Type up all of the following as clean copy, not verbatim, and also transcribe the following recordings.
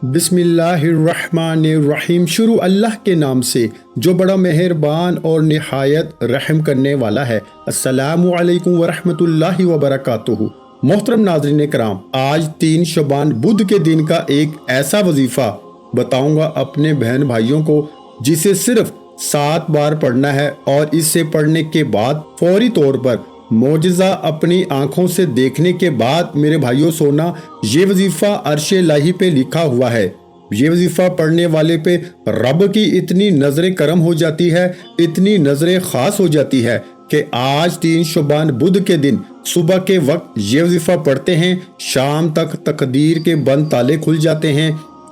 بسم اللہ الرحمن الرحیم۔ شروع اللہ کے نام سے جو بڑا مہربان اور نہایت رحم کرنے والا ہے۔ السلام علیکم ورحمۃ اللہ وبرکاتہ۔ محترم ناظرین کرام، آج 3 شعبان بدھ کے دن کا ایک ایسا وظیفہ بتاؤں گا اپنے بہن بھائیوں کو جسے صرف 7 بار پڑھنا ہے، اور اس سے پڑھنے کے بعد فوری طور پر معجزہ اپنی آنکھوں سے دیکھنے کے بعد میرے بھائیوں سونا، یہ وظیفہ عرش الہی پہ لکھا ہوا ہے۔ یہ وظیفہ پڑھنے والے پہ رب کی اتنی نظر کرم ہو جاتی ہے، اتنی نظر خاص ہو جاتی ہے کہ آج 3 شعبان بدھ کے دن صبح کے وقت یہ وظیفہ پڑھتے ہیں، شام تک تقدیر کے بند تالے کھل جاتے ہیں۔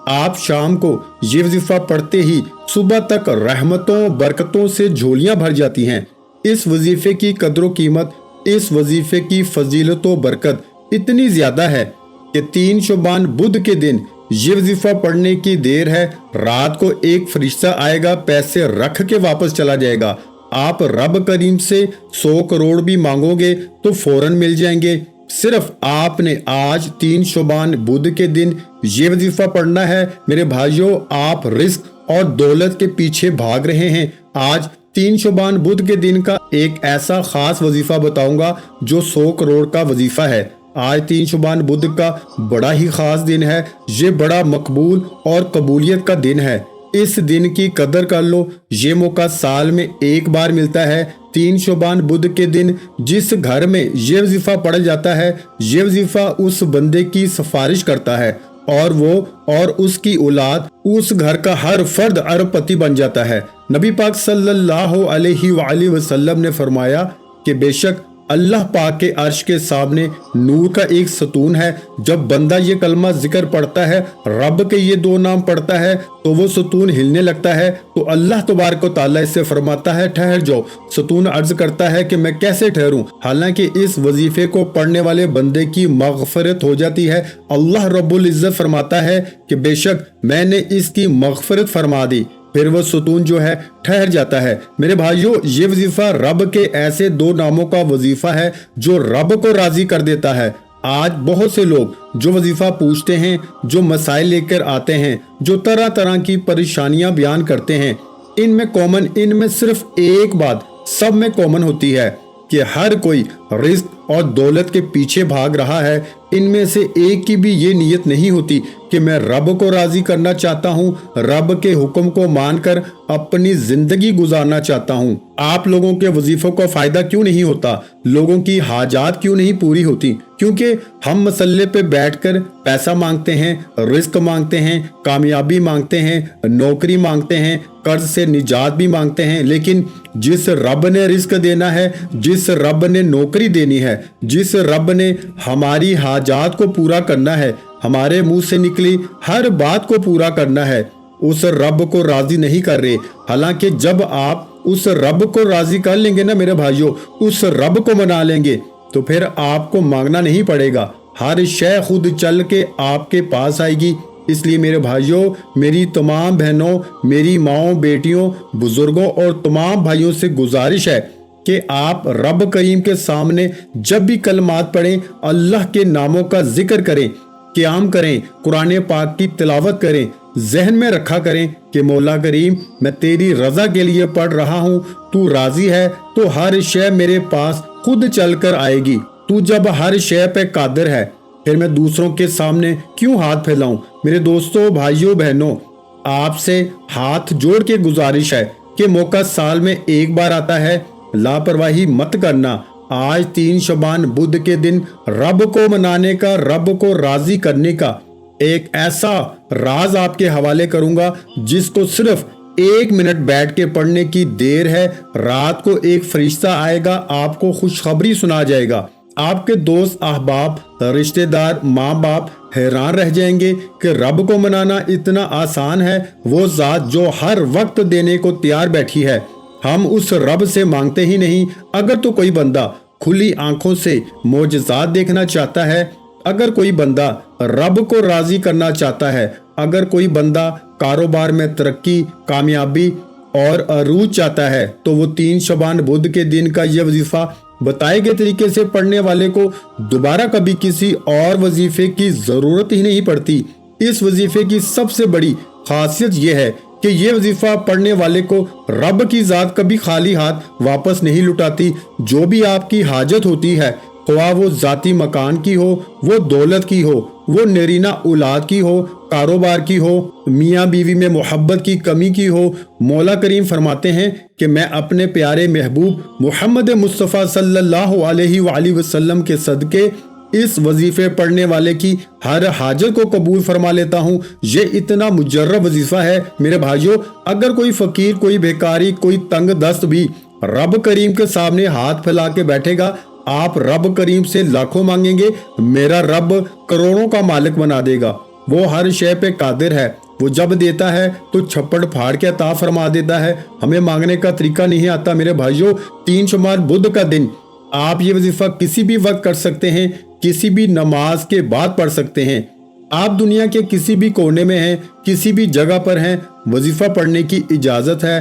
آپ شام کو یہ وظیفہ پڑھتے ہی صبح تک رحمتوں برکتوں سے جھولیاں بھر جاتی ہیں۔ اس وظیفے کی قدر و قیمت، اس وظیفے کی فضیلت و برکت اتنی زیادہ ہے کہ 3 شعبان بدھ کے دن یہ وظیفہ پڑھنے کی دیر ہے، رات کو ایک فرشتہ آئے گا، پیسے رکھ کے واپس چلا جائے گا۔ آپ رب کریم سے 100 کروڑ بھی مانگو گے تو فوراً مل جائیں گے۔ صرف آپ نے آج 3 شعبان بدھ کے دن یہ وظیفہ پڑھنا ہے۔ میرے بھائیوں، آپ رزق اور دولت کے پیچھے بھاگ رہے ہیں۔ آج 3 شعبان بدھ کے دن کا ایک ایسا خاص وظیفہ بتاؤں گا جو 100 کروڑ کا وظیفہ ہے۔ آج 3 شعبان بدھ کا بڑا ہی خاص دن ہے، یہ بڑا مقبول اور قبولیت کا دن ہے۔ اس دن کی قدر کر لو، یہ موقع سال میں ایک بار ملتا ہے۔ 3 شعبان بدھ کے دن جس گھر میں یہ وظیفہ پڑھا جاتا ہے، یہ وظیفہ اس بندے کی سفارش کرتا ہے، اور وہ اور اس کی اولاد، اس گھر کا ہر فرد ارب پتی بن جاتا ہے۔ نبی پاک صلی اللہ علیہ وآلہ وسلم نے فرمایا کہ بے شک اللہ پاک کے عرش کے سامنے نور کا ایک ستون ہے۔ جب بندہ یہ کلمہ ذکر پڑھتا ہے، رب کے یہ 2 نام پڑھتا ہے، تو وہ ستون ہلنے لگتا ہے، تو اللہ تبارک و تعالیٰ اس سے فرماتا ہے ٹھہر جاؤ۔ ستون عرض کرتا ہے کہ میں کیسے ٹھہروں؟ حالانکہ اس وظیفے کو پڑھنے والے بندے کی مغفرت ہو جاتی ہے۔ اللہ رب العزت فرماتا ہے کہ بے شک میں نے اس کی مغفرت فرما دی، پھر وہ ستون جو ہے ٹھہر جاتا ہے۔ میرے بھائیوں، یہ وظیفہ رب کے ایسے 2 ناموں کا وظیفہ ہے جو رب کو راضی کر دیتا ہے۔ آج بہت سے لوگ جو وظیفہ پوچھتے ہیں، جو مسائل لے کر آتے ہیں، جو طرح طرح کی پریشانیاں بیان کرتے ہیں، ان میں صرف ایک بات سب میں کامن ہوتی ہے کہ ہر کوئی رزق اور دولت کے پیچھے بھاگ رہا ہے۔ ان میں سے ایک کی بھی یہ نیت نہیں ہوتی کہ میں رب کو راضی کرنا چاہتا ہوں، رب کے حکم کو مان کر اپنی زندگی گزارنا چاہتا ہوں۔ آپ لوگوں کے وظیفوں کا فائدہ کیوں نہیں ہوتا؟ لوگوں کی حاجات کیوں نہیں پوری ہوتی؟ کیونکہ ہم مسلے پہ بیٹھ کر پیسہ مانگتے ہیں، رزق مانگتے ہیں، کامیابی مانگتے ہیں، نوکری مانگتے ہیں، قرض سے نجات بھی مانگتے ہیں، لیکن جس رب نے رزق دینا ہے، جس رب نے نوکری دینی ہے، جس رب نے ہماری حاجات کو پورا کرنا ہے، ہمارے منہ سے نکلی ہر بات کو پورا کرنا ہے، اس رب کو راضی نہیں کر رہے۔ حالانکہ جب آپ اس رب کو راضی کر لیں گے نا میرے بھائیوں، اس رب کو منا لیں گے، تو پھر آپ کو مانگنا نہیں پڑے گا، ہر شے خود چل کے آپ کے پاس آئے گی۔ اس لیے میرے بھائیوں، میری تمام بہنوں، میری ماؤں، بیٹیوں، بزرگوں اور تمام بھائیوں سے گزارش ہے کہ آپ رب کریم کے سامنے جب بھی کلمات پڑھیں، اللہ کے ناموں کا ذکر کریں، قیام کریں، قرآن پاک کی تلاوت کریں، ذہن میں رکھا کریں کہ مولا کریم میں تیری رضا کے لیے پڑھ رہا ہوں، تو راضی ہے تو ہر شے میرے پاس خود چل کر آئے گی۔ تو جب ہر شے پہ قادر ہے، پھر میں دوسروں کے سامنے کیوں ہاتھ پھیلاؤں؟ میرے دوستوں، بھائیوں، بہنوں، آپ سے ہاتھ جوڑ کے گزارش ہے کہ موقع سال میں ایک بار آتا ہے، لاپرواہی مت کرنا۔ آج 3 شعبان بدھ کے دن رب کو منانے کا، رب کو راضی کرنے کا ایک ایسا راز آپ کے حوالے کروں گا جس کو صرف 1 منٹ بیٹھ کے پڑھنے کی دیر ہے۔ رات کو ایک فرشتہ آئے گا، آپ کو خوشخبری سنا جائے گا۔ آپ کے دوست، احباب، رشتہ دار، ماں باپ حیران رہ جائیں گے کہ رب کو منانا اتنا آسان ہے، وہ ذات جو ہر وقت دینے کو تیار بیٹھی ہے۔ ہم اس رب سے مانگتے ہی نہیں۔ اگر تو کوئی بندہ کھلی آنکھوں سے معجزات دیکھنا چاہتا ہے، اگر کوئی بندہ رب کو راضی کرنا چاہتا ہے، اگر کوئی بندہ کاروبار میں ترقی، کامیابی اور عروج چاہتا ہے، تو وہ 3 شعبان بدھ کے دن کا یہ وظیفہ بتائے گئے طریقے سے پڑھنے والے کو دوبارہ کبھی کسی اور وظیفے کی ضرورت ہی نہیں پڑتی۔ इस वजीफे की सबसे बड़ी खासियत यह है कि ये वजीफा पढ़ने वाले को रब की जात कभी खाली हाथ वापस नहीं लुटाती। जो भी आपकी हाजत होती है, ख्वाह वो जाती मकान की हो, वो दौलत की हो, वो नरीना औलाद की हो, कारोबार की हो, मियाँ बीवी में मोहब्बत की कमी की हो, मौला करीम फरमाते हैं कि मैं अपने प्यारे महबूब मोहम्मद मुस्तफ़ा सल्लल्लाहु अलैहि वसल्लम के सदके इस वजीफे पढ़ने वाले की हर हाजत को कबूल फरमा लेता हूँ। ये इतना मुजर्रब वजीफा है मेरे भाइयों, अगर कोई फकीर, कोई बेकारी, कोई तंग दस्त भी रब करीम के सामने हाथ फैला के बैठेगा, आप रब करीम से लाखों मांगेंगे, मेरा रब करोड़ों का मालिक बना देगा। वो हर शय पे कादिर है, वो जब देता है तो छप्पड़ फाड़ के अता फरमा देता है। हमें मांगने का तरीका नहीं आता मेरे भाइयों। 3 शुमार बुध का दिन आप ये वजीफा किसी भी वक्त कर सकते हैं, किसी भी नमाज के बाद पढ़ सकते हैं। आप दुनिया के किसी भी कोने में हैं, किसी भी जगह पर हैं, वजीफा पढ़ने की इजाज़त है।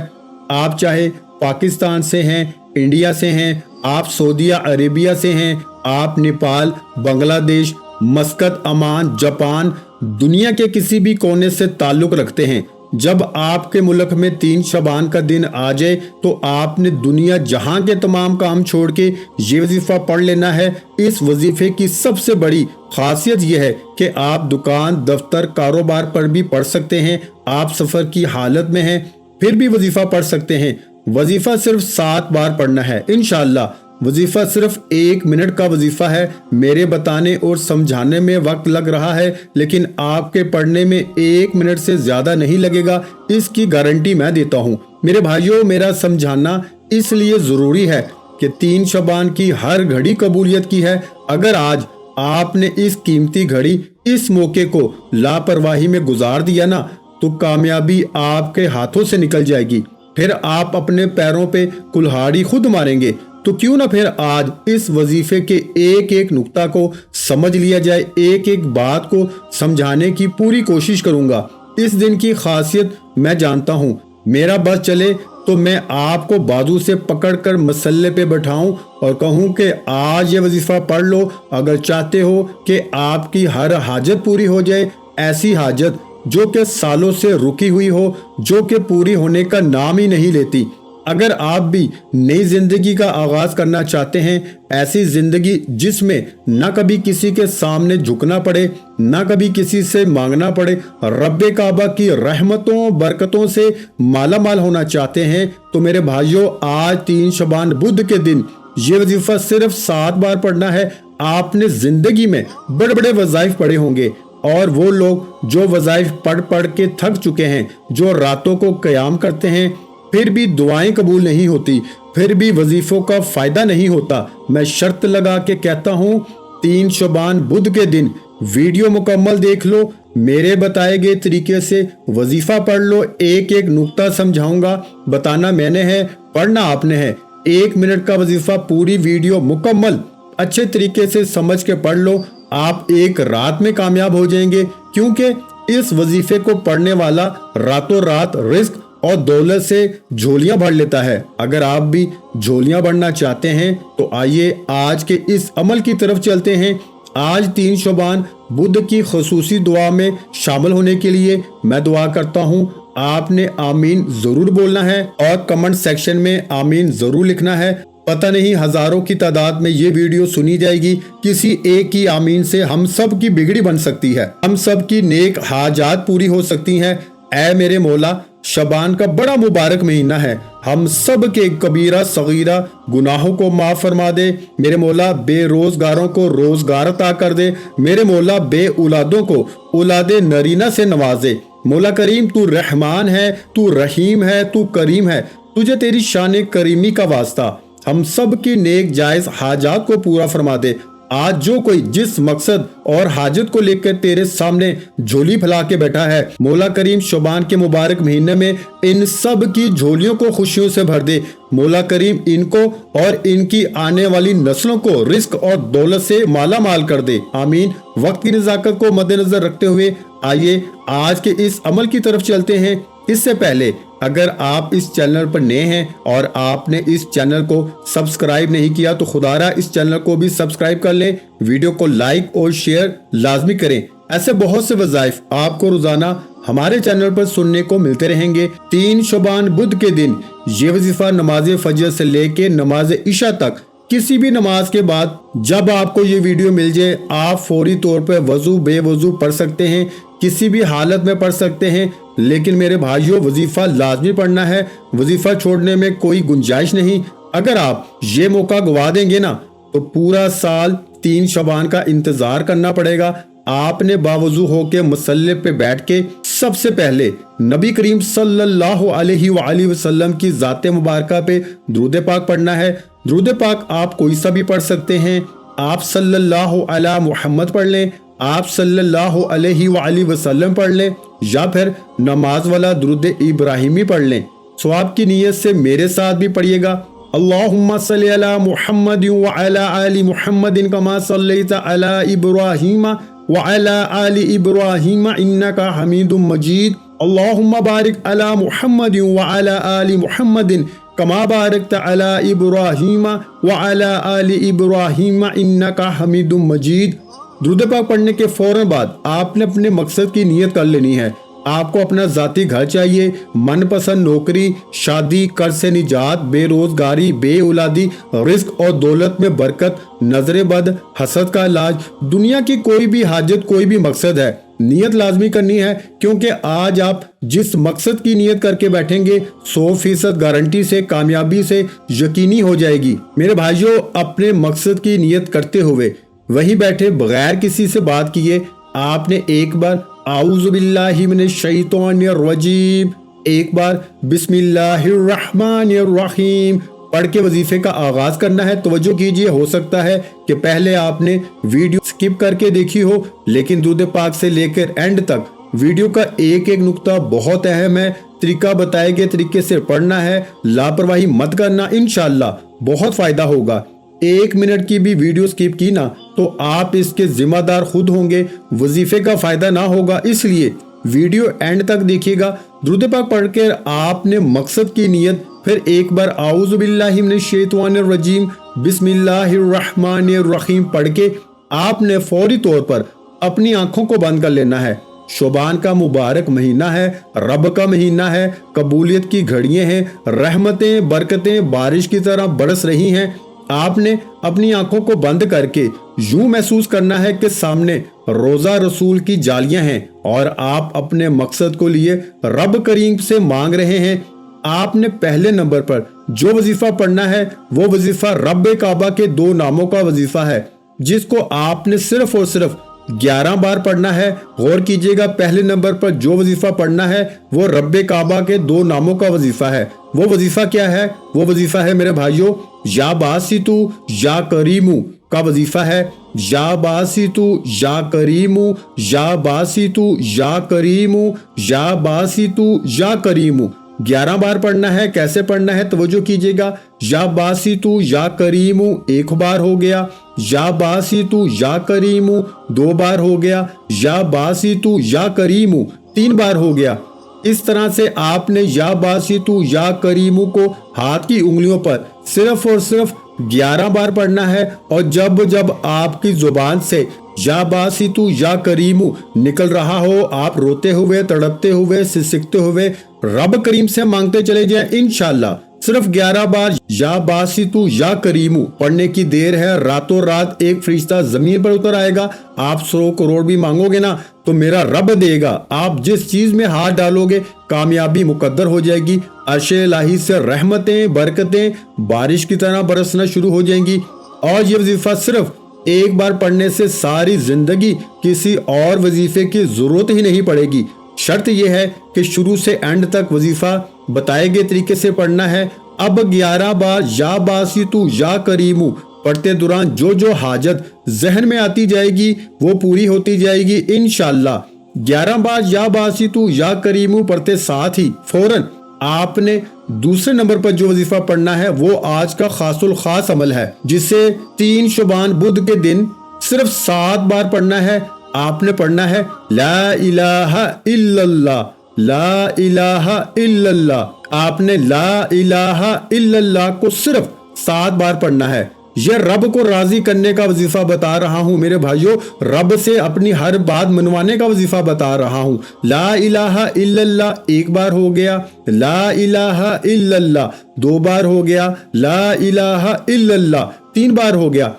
आप चाहे पाकिस्तान से हैं, इंडिया से हैं, आप सऊदी अरेबिया से हैं, आप नेपाल, बांग्लादेश, मस्कत, अमान, जापान, दुनिया के किसी भी कोने से ताल्लुक़ रखते हैं, जब आपके मुल्क में 3 शबान का दिन आ जाए तो आपने दुनिया जहां के तमाम काम छोड़ के ये वजीफा पढ़ लेना है। इस वजीफे की सबसे बड़ी खासियत यह है कि आप दुकान, दफ्तर, कारोबार पर भी पढ़ सकते हैं। आप सफ़र की हालत में हैं फिर भी वजीफा पढ़ सकते हैं। वजीफा सिर्फ 7 बार पढ़ना है इंशाअल्लाह। वजीफा सिर्फ 1 मिनट का वजीफा है। मेरे बताने और समझाने में वक्त लग रहा है, लेकिन आपके पढ़ने में 1 मिनट से ज्यादा नहीं लगेगा, इसकी गारंटी मैं देता हूँ। मेरे भाइयों, मेरा समझाना इसलिए जरूरी है कि 3 शबान की हर घड़ी कबूलियत की है। अगर आज आपने इस कीमती घड़ी, इस मौके को लापरवाही में गुजार दिया ना, तो कामयाबी आपके हाथों से निकल जाएगी। फिर आप अपने पैरों पे कुल्हाड़ी खुद मारेंगे। तो क्यों ना फिर आज इस वजीफे के एक एक नुक्ता को समझ लिया जाए। एक एक बात को समझाने की पूरी कोशिश करूंगा। इस दिन की खासियत मैं जानता हूँ। मेरा बस चले तो मैं आपको बाजू से पकड़कर मसल्ले पे बैठाऊं और कहूं कि आज ये वजीफा पढ़ लो, अगर चाहते हो कि आपकी हर हाजत पूरी हो जाए। ऐसी हाजत जो कि सालों से रुकी हुई हो, जो कि पूरी होने का नाम ही नहीं लेती। अगर आप भी नई जिंदगी का आगाज करना चाहते हैं, ऐसी जिंदगी जिसमें न कभी किसी के सामने झुकना पड़े, न कभी किसी से मांगना पड़े, रब्बे काबा की रहमतों बरकतों से माला माल होना चाहते हैं, तो मेरे भाइयों, आज 3 शबान बुध के दिन ये वजीफा सिर्फ 7 बार पढ़ना है। आपने जिंदगी में बड़े बड़े वज़ाइफ पढ़े होंगे, और वो लोग जो वज़ाइफ पढ़ पढ़ के थक चुके हैं, जो रातों को क़याम करते हैं, फिर भी दुआएं कबूल नहीं होती, फिर भी वजीफों का फायदा नहीं होता, मैं शर्त लगा के कहता हूँ 3 शबान बुध के दिन वीडियो मुकम्मल देख लो, मेरे बताए गए तरीके से वजीफा पढ़ लो। एक एक नुक्ता समझाऊंगा, बताना मैंने है, पढ़ना आपने है। 1 मिनट का वजीफा पूरी वीडियो मुकम्मल अच्छे तरीके से समझ के पढ़ लो, आप एक रात में कामयाब हो जाएंगे। क्योंकि इस वजीफे को पढ़ने वाला रातों रात रिस्क और दौलत से झोलियां भर लेता है। अगर आप भी झोलियां भरना चाहते हैं तो आइए आज के इस अमल की तरफ चलते हैं। आज 3 शबान बुध की खसूसी दुआ में शामिल होने के लिए मैं दुआ करता हूं। आपने आमीन जरूर बोलना है और कमेंट सेक्शन में आमीन जरूर लिखना है। पता नहीं हजारों की तादाद में ये वीडियो सुनी जाएगी, किसी एक की आमीन से हम सब की बिगड़ी बन सकती है, हम सब की नेक हाजात पूरी हो सकती हैं। ऐ मेरे मौला, शबान का बड़ा मुबारक महीना है, हम सब के कबीरा सगीरा गुनाहों को माफ फरमा दे। मेरे मौला, बेरोजगारों को रोजगार अता कर दे। मेरे मौला, बे औलादों को औलादे नरीना से नवाजे। मौला करीम, तू रहमान है, तू रहीम है, तू करीम है, तुझे तेरी शान करीमी का वास्ता। हम सब की नेक जायज हाजात को पूरा फरमा दे। आज जो कोई जिस मकसद और हाजत को लेकर तेरे सामने झोली फैला के बैठा है, मौला करीम शबान के मुबारक महीने में इन सब की झोलियों को खुशियों से भर दे। मौला करीम इनको और इनकी आने वाली नस्लों को रिस्क और दौलत से माला माल कर दे। आमीन। वक्त की नज़ाकत को मद्देनजर रखते हुए आइए आज के इस अमल की तरफ चलते हैं। इससे पहले अगर आप इस चैनल पर नए हैं और आपने इस चैनल को सब्सक्राइब नहीं किया तो खुदारा इस चैनल को भी सब्सक्राइब कर लें, वीडियो को लाइक और शेयर लाजमी करें। ऐसे बहुत से वज़ाइफ आपको रोजाना हमारे चैनल पर सुनने को मिलते रहेंगे। 3 शबान बुध के दिन ये वजीफा नमाज फजर से लेके नमाज इशा तक किसी भी नमाज के बाद जब आपको ये वीडियो मिल जाए आप फौरी तौर पर वजू बेवजू पढ़ सकते हैं, किसी भी हालत में पढ़ सकते हैं। लेकिन मेरे भाइयों, वजीफा लाजमी पढ़ना है, वजीफा छोड़ने में कोई गुंजाइश नहीं। अगर आप ये मौका गवा देंगे ना तो पूरा साल 3 शबान का इंतजार करना पड़ेगा। आपने बावजू होके मुसल्ले पे बैठ के सबसे पहले नबी करीम सल्लल्लाहु अलैहि वसल्लम की ज़ाते मुबारका पे दुरूद पाक पढ़ना है। दुरूद पाक आप कोई सा भी पढ़ सकते हैं। आप सल्लल्लाहु अला मुहम्मद पढ़ लें, आप सल्लल्लाहु अलैहि वसल्लम पढ़ लें, या फिर नमाज वाला दुरूद इब्राहिमी पढ़ लें। सवाब की नीयत से मेरे साथ भी पढ़िएगा। अल्लाहुम्मा सल्ली अला मुहम्मद व अला आलि मुहम्मदिन कमा सल्लैता अला इब्राहीम व अला आलि इब्राहीम इन्नका हमीदुम मजीद। अल्लाहुम्मा बारिक अला मुहम्मद व अला आलि मुहम्मदिन कमा बारकता अला इब्राहीम व अला आलि इब्राहीम इन्नका हमीदुम मजीद। दुरूद पाक पढ़ने के फौरन बाद आपने अपने मकसद की नियत कर लेनी है। आपको अपना ज़ाती घर चाहिए, मनपसंद नौकरी, शादी, कर्ज से निजात, बेरोजगारी, बेऔलादी, रिस्क और दौलत में बरकत, नजर बद, हसद का इलाज, दुनिया की कोई भी हाजत, कोई भी मकसद है, नियत लाजमी करनी है। क्योंकि आज आप जिस मकसद की नियत करके बैठेंगे 100% गारंटी से, कामयाबी से यकीनी हो जाएगी। मेरे भाइयों, अपने मकसद की नियत करते हुए वहीं बैठे बगैर किसी से बात किए आपने एक बार आऊज़ु बिल्लाहि मिनश शैतानिर रजीम, एक बार बिस्मिल्लाहिर्रहमानिर रहीम पढ़ के वजीफे का आगाज करना है। तवज्जो कीजिए, हो सकता है कि पहले आपने वीडियो स्किप करके देखी हो, लेकिन दुरूद पाक से लेकर एंड तक वीडियो का एक एक नुक्ता बहुत अहम है। तरीका बताए गए तरीके से पढ़ना है, लापरवाही मत करना, इंशाअल्लाह बहुत फायदा होगा। 1 मिनट की भी वीडियो स्किप की ना तो आप इसके जिम्मेदार खुद होंगे, वजीफे का फायदा ना होगा। इसलिए वीडियो एंड तक देखिएगा। दुरूद पाक पढ़कर आपने मकसद की नियत, फिर एक बार आऊज़ु बिल्लाहि मिनश शैतानिर रजीम बिस्मिल्लाहिर्रहमानिर रहीम पढ़ के आपने फौरी तौर पर अपनी आंखों को बंद कर लेना है। शोबान का मुबारक महीना है, रब का महीना है, कबूलियत की घड़ियां हैं, रहमतें बरकतें बारिश की तरह बरस रही हैं। आपने अपनी आंखों को बंद करके यूं महसूस करना है कि सामने रोजा रसूल की जालियां हैं और आप अपने मकसद को लिए रब करीम से मांग रहे हैं। आपने पहले नंबर पर जो वजीफा पढ़ना है वो वजीफा रब काबा के 2 नामों का वजीफा है, जिसको आपने सिर्फ और सिर्फ 11 बार पढ़ना है। गौर कीजिएगा, पहले नंबर पर जो वजीफा पढ़ना है वो रब्बे काबा के 2 नामों का वजीफा है। वो वजीफा क्या है? वो वजीफा है मेरे भाइयों, या बासितु या करीमू का वजीफा है। या बासितु या करीमू, या बासितु या करीमू, या बासितु या करीमू 11 बार पढ़ना है। कैसे पढ़ना है तवज्जो कीजिएगा। या बासितु या करीमू 1 बार हो गया, या बासितु या करीमू 2 बार हो गया, या बासितु या करीमू 3 बार हो गया। इस तरह से आपने या बासितु या करीमू को हाथ की उंगलियों पर सिर्फ और सिर्फ 11 बार पढ़ना है। और जब जब आपकी जुबान से या बासितु या करीमू निकल रहा हो, आप रोते हुए, तड़पते हुए, सिसकते हुए रब करीम से मांगते चले जाएं। इंशाअल्लाह सिर्फ 11 बार या बासितु या करीमू पढ़ने की देर है। रातों रात एक फरिश्ता जमीन पर उतर आएगा। आप 100 करोड़ भी मांगोगे ना तो मेरा रब देगा। आप जिस चीज में हाथ डालोगे कामयाबी मुकद्दर हो जाएगी। अर्शे इलाही से रहमतें बरकतें बारिश की तरह बरसना शुरू हो जाएंगी। और ये वजीफा सिर्फ 1 बार पढ़ने से सारी जिंदगी किसी और वजीफे की जरूरत ही नहीं पड़ेगी। शर्त यह है कि शुरू से एंड तक वजीफा बताए गए तरीके से पढ़ना है। अब 11 बार या बासितु या करीमू पढ़ते दौरान जो जो हाजत जहन में आती जाएगी वो पूरी होती जाएगी इंशाअल्लाह। 11 बार या बासितु या करीमू पढ़ते साथ ही फौरन आपने दूसरे नंबर पर जो वजीफा पढ़ना है वो आज का खासुल खास अमल है, जिसे 3 शुबान बुध के दिन सिर्फ 7 बार पढ़ना है। आपने पढ़ना है ला इलाहा इल्लल्लाह, ला इलाहा इल्लल्लाह। आपने ला इलाहा इल्लल्लाह को सिर्फ 7 बार पढ़ना है। یہ رب کو راضی کرنے کا وظیفہ بتا رہا ہوں میرے بھائیوں، رب سے اپنی ہر بات منوانے کا وظیفہ بتا رہا ہوں۔ لا الہ الا اللہ ایک بار ہو گیا، لا الہ الا اللہ 2 بار ہو گیا، لا الہ الا اللہ 3 بار ہو گیا۔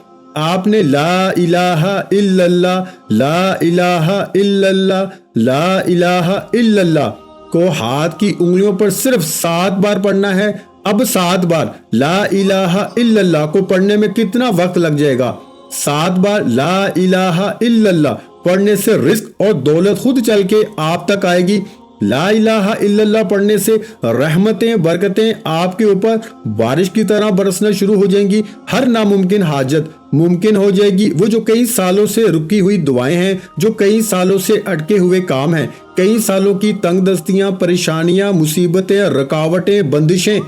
آپ نے لا الہ الا اللہ، لا الہ الا اللہ، لا الہ الا اللہ کو ہاتھ کی انگلیوں پر صرف 7 بار پڑھنا ہے۔ اب 7 بار لا الہ الا اللہ کو پڑھنے میں کتنا وقت لگ جائے گا؟ 7 بار لا الہ الا اللہ پڑھنے سے رزق اور دولت خود چل کے آپ تک آئے گی۔ لا الہ الا اللہ پڑھنے سے رحمتیں برکتیں آپ کے اوپر بارش کی طرح برسنا شروع ہو جائیں گی۔ ہر ناممکن حاجت ممکن ہو جائے گی۔ وہ جو کئی سالوں سے رکی ہوئی دعائیں ہیں، جو کئی سالوں سے اٹکے ہوئے کام ہیں، کئی سالوں کی تنگ دستیاں، پریشانیاں، مصیبتیں، رکاوٹیں، بندشیں،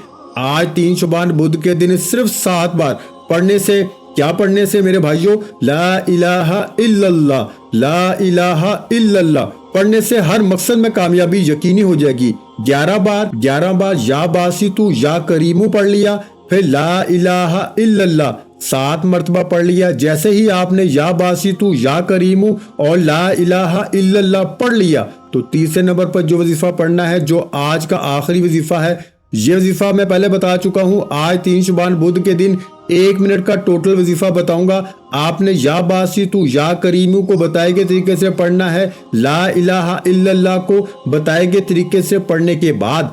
آج 3 شعبان بدھ کے دن صرف 7 بار پڑھنے سے، کیا پڑھنے سے میرے بھائیوں؟ لا الہ الا اللہ، لا الہ الا اللہ پڑھنے سے ہر مقصد میں کامیابی یقینی ہو جائے گی۔ 11 بار یا باسطو یا کریمو پڑھ لیا، پھر لا الہ الا اللہ 7 مرتبہ پڑھ لیا۔ جیسے ہی آپ نے یا باسطو یا کریمو اور لا الہ الا اللہ پڑھ لیا تو تیسرے نمبر پر جو وظیفہ پڑھنا ہے، جو آج کا آخری وظیفہ ہے، یہ وظیفہ میں پہلے بتا چکا ہوں۔ آج 3 شعبان بدھ کے دن 1 منٹ کا ٹوٹل وظیفہ بتاؤں گا۔ آپ نے یا باسطو یا کریمو کو بتائے گئے طریقے سے پڑھنا ہے، لا الہ الا اللہ کو بتائے گئے طریقے سے پڑھنے کے بعد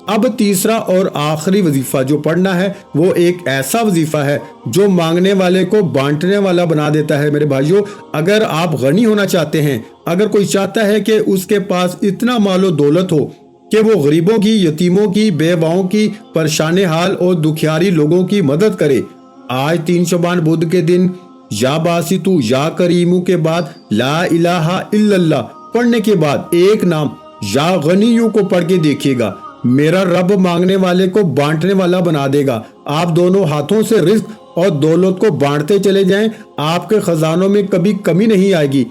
اب تیسرا اور آخری وظیفہ جو پڑھنا ہے وہ ایک ایسا وظیفہ ہے جو مانگنے والے کو بانٹنے والا بنا دیتا ہے میرے بھائیوں۔ اگر آپ غنی ہونا چاہتے ہیں، اگر کوئی چاہتا ہے کہ اس کے پاس اتنا مال و دولت ہو کہ وہ غریبوں کی، یتیموں کی، بیواؤں کی، پریشان حال اور دکھیاری لوگوں کی مدد کرے، آج 3 شعبان بدھ کے دن یا باسطو یا کریمو کے بعد لا الہ الا اللہ پڑھنے کے بعد ایک نام یا غنیوں کو پڑھ کے دیکھیے گا، میرا رب مانگنے والے کو بانٹنے والا بنا دے گا۔ آپ دونوں ہاتھوں سے رزق اور دولت کو بانٹتے چلے جائیں، آپ کے خزانوں میں کبھی کمی نہیں آئے گی۔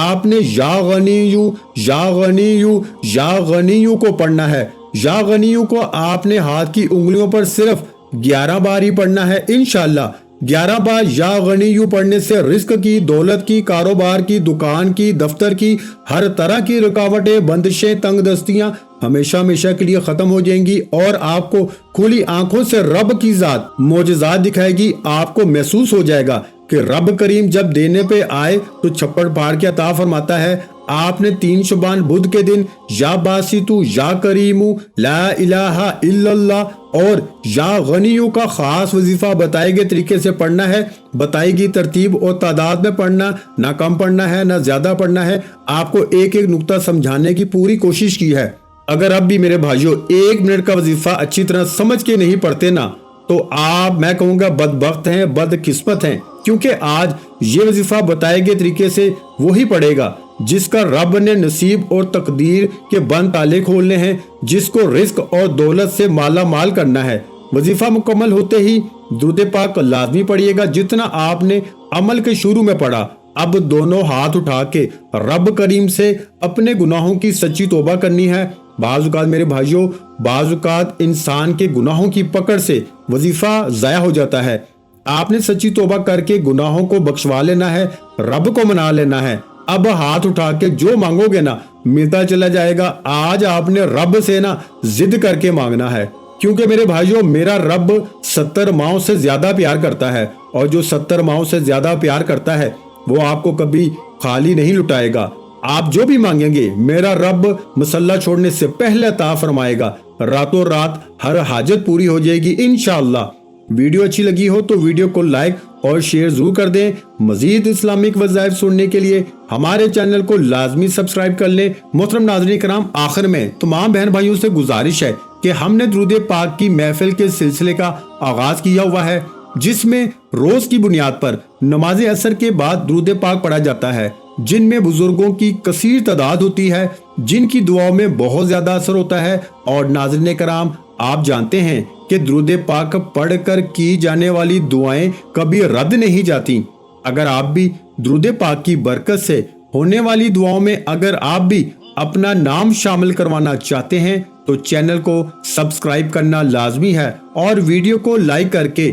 آپ نے یا غنیو یا غنیو یا غنیو کو پڑھنا ہے۔ یا غنیو کو آپ نے ہاتھ کی انگلیوں پر صرف 11 بار ہی پڑھنا ہے انشاءاللہ۔ 11 بار یا غنیو پڑھنے سے رزق کی، دولت کی، کاروبار کی، دکان کی، دفتر کی، ہر طرح کی رکاوٹیں، بندشیں، تنگ دستیاں ہمیشہ ہمیشہ کے لیے ختم ہو جائیں گی اور آپ کو کھلی آنکھوں سے رب کی ذات معجزات دکھائے گی۔ آپ کو محسوس ہو جائے گا کہ رب کریم جب دینے پہ آئے تو چھپڑ پھاڑ کے عطا فرماتا ہے۔ آپ نے 3 شعبان بدھ کے دن یا باسطو یا کریمو، لا الہ الا اللہ اور یا غنیو کا خاص وظیفہ بتائے گئے طریقے سے پڑھنا ہے۔ بتائی گئی ترتیب اور تعداد میں پڑھنا، نہ کم پڑھنا ہے نہ زیادہ پڑھنا ہے۔ آپ کو ایک ایک نقطہ سمجھانے کی پوری کوشش کی ہے۔ اگر اب بھی میرے بھائیوں 1 منٹ کا وظیفہ اچھی طرح سمجھ کے نہیں پڑھتے نا تو آپ، میں کہوں گا، بدبخت ہیں، بدقسمت ہیں، کیونکہ آج یہ وظیفہ بتائے گئے طریقے سے وہی پڑھے گا جس کا رب نے نصیب اور تقدیر کے بند تالے کھولنے ہیں، جس کو رزق اور دولت سے مالا مال کرنا ہے۔ وظیفہ مکمل ہوتے ہی درود پاک لازمی پڑھیے گا جتنا آپ نے عمل کے شروع میں پڑھا۔ اب دونوں ہاتھ اٹھا کے رب کریم سے اپنے گناہوں کی سچی توبہ کرنی ہے۔ بعض اوقات میرے بھائیوں، بعض اوقات انسان کے گناہوں کی پکڑ سے وظیفہ ضائع ہو جاتا ہے۔ آپ نے سچی توبہ کر کے گناہوں کو بخشوا لینا ہے، رب کو منا لینا ہے۔ اب ہاتھ اٹھا کے جو مانگو گے نا ملتا چلا جائے گا۔ آج آپ نے رب سے نا ضد کر کے مانگنا ہے، کیونکہ میرے بھائیوں میرا رب 70 ماؤں سے زیادہ پیار کرتا ہے، اور جو 70 ماؤں سے زیادہ پیار کرتا ہے وہ آپ کو کبھی خالی نہیں لٹائے گا۔ آپ جو بھی مانگیں گے میرا رب مسلح چھوڑنے سے پہلے عطا فرمائے گا، راتوں رات ہر حاجت پوری ہو جائے گی انشاءاللہ۔ ویڈیو اچھی لگی ہو تو ویڈیو کو لائک اور شیئر ضرور کر دیں۔ مزید اسلامک وظائف سننے کے لیے ہمارے چینل کو لازمی سبسکرائب کر لیں۔ محترم ناظرین کرام، آخر میں تمام بہن بھائیوں سے گزارش ہے کہ ہم نے درود پاک کی محفل کے سلسلے کا آغاز کیا ہوا ہے، جس میں روز کی بنیاد پر نماز عصر کے بعد درود پاک پڑھا جاتا ہے، جن میں بزرگوں کی کثیر تعداد ہوتی ہے، جن کی دعاؤں میں بہت زیادہ اثر ہوتا ہے۔ اور ناظرین کرام، آپ جانتے ہیں کہ درود پاک پڑھ کر کی جانے والی دعائیں کبھی رد نہیں جاتی۔ اگر آپ بھی درود پاک کی برکت سے ہونے والی دعاؤں میں اگر آپ بھی اپنا نام شامل کروانا چاہتے ہیں تو چینل کو سبسکرائب کرنا لازمی ہے، اور ویڈیو کو لائک کر کے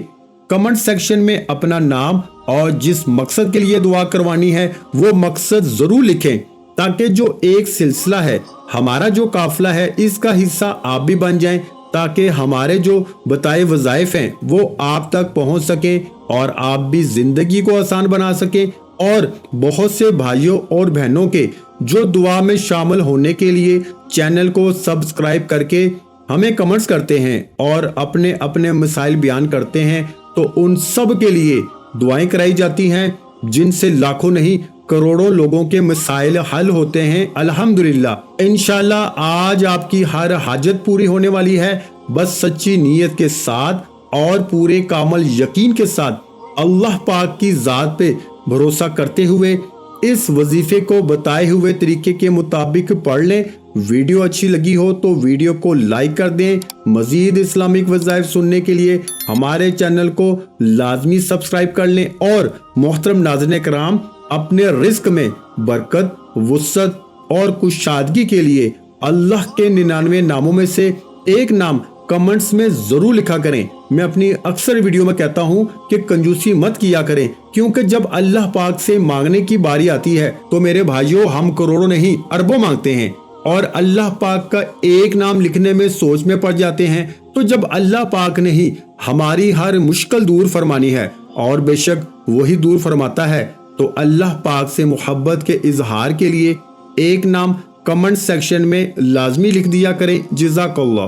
कमेंट सेक्शन में अपना नाम और जिस मकसद के लिए दुआ करवानी है वो मकसद जरूर लिखें, ताकि जो एक सिलसिला है, हमारा जो काफिला है, इसका हिस्सा आप भी बन जाएं, ताकि हमारे जो बताए वज़ाइफ हैं वो आप तक पहुंच सके और आप भी जिंदगी को आसान बना सके। और बहुत से भाइयों और बहनों के जो दुआ में शामिल होने के लिए चैनल को सब्सक्राइब करके हमें कमेंट्स करते हैं और अपने अपने मसाइल बयान करते हैं, तो उन सब के लिए दुआएं कराई जाती हैं, जिनसे लाखों नहीं करोड़ों लोगों के मसाइल हल होते हैं अल्हम्दुलिल्लाह। इंशाल्लाह आज आपकी हर हाजत पूरी होने वाली है, बस सच्ची नीयत के साथ और पूरे कामल यकीन के साथ अल्लाह पाक की जात पे भरोसा करते हुए इस वजीफे को बताए हुए तरीके के मुताबिक पढ़ लें। वीडियो अच्छी लगी हो तो वीडियो को लाइक कर दें। मजीद इस्लामिक वज़ाइफ सुनने के लिए हमारे चैनल को लाजमी सब्सक्राइब कर लें। और मोहतरम नाज़रीन कराम, अपने रिस्क में बरकत, वुसअत और कुशादगी के लिए अल्लाह के 99 नामों में से एक नाम कमेंट्स में जरूर लिखा करें। मैं अपनी अक्सर वीडियो में कहता हूं कि कंजूसी मत किया करें, क्योंकि जब अल्लाह पाक से मांगने की बारी आती है तो मेरे भाइयों हम करोड़ों नहीं अरबों मांगते हैं और अल्लाह पाक का एक नाम लिखने में सोच में पड़ जाते हैं। तो जब अल्लाह पाक ने ही हमारी हर मुश्किल दूर फरमानी है और बेशक वही दूर फरमाता है, तो अल्लाह पाक से मोहब्बत के इजहार के लिए एक नाम कमेंट सेक्शन में लाजमी लिख दिया करें। जज़ाकल्लाह।